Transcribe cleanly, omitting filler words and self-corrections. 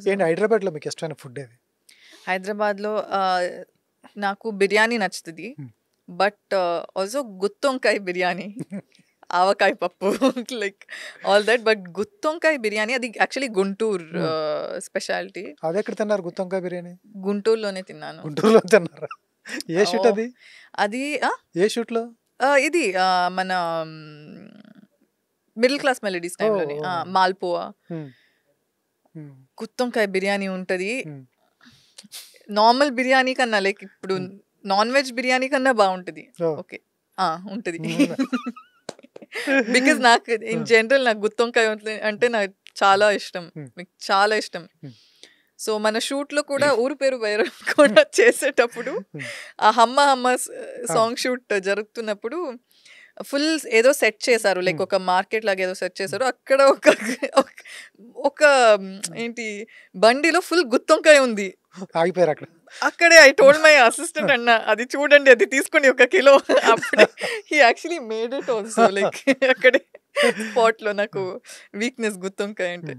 ఏంటి హైదరాబాద్లో మీకు ఇష్టమైన ఫుడ్ ఏది? హైదరాబాద్లో నాకు బిర్యానీ నచ్చుతుంది, బట్ ఆల్సో గుత్తొంకాయ బిర్యానీ, ఆవకాయ పప్పు, లైక్ ఆల్ దట్. బట్ గుత్తొంకాయ బిర్యానీ అది యాక్చువల్లీ గుంటూరు స్పెషాలిటీ. అది ఎక్కడ తిన్నారు గుత్తొంకాయ బిర్యానీ? గుంటూరులోనే తిన్నాను. గుంటూరులో తిన్నారా? ఏ షూట్ అది? అది ఏ షూట్లో? ఇది మన మిడిల్ క్లాస్ మెలడీస్ టైంలోనే. మాల్పోవా గుత్తొంకాయ బిర్యానీ ఉంటుంది. నార్మల్ బిర్యానీ కన్నా, లైక్ ఇప్పుడు నాన్ వెజ్ బిర్యానీ కన్నా బాగుంటుంది. ఓకే ఉంటుంది. బికాజ్ నాకు ఇన్ జనరల్ నాకు గుత్తొంకాయ అంటే నాకు చాలా ఇష్టం, చాలా ఇష్టం. సో మన షూట్లో కూడా ఊరు పేరు వైరం కూడా చేసేటప్పుడు ఆ హమ్మ హమ్మ సాంగ్ షూట్ జరుగుతున్నప్పుడు ఫుల్ ఏదో సెట్ చేశారు, లైక్ ఒక మార్కెట్ లాగా ఏదో సెట్ చేశారు. అక్కడ ఒక ఏంటి బండిలో ఫుల్ గుత్తొంకాయ ఉంది. ఆగిపోయారు అక్కడ. అక్కడే ఐ టోల్డ్ మై అసిస్టెంట్, అన్న అది చూడండి, అది తీసుకొని 1 కిలో. అప్పుడే he actually made it also, like అక్కడే స్పాట్లో. నాకు వీక్నెస్ గుత్తొంకాయ అంటే.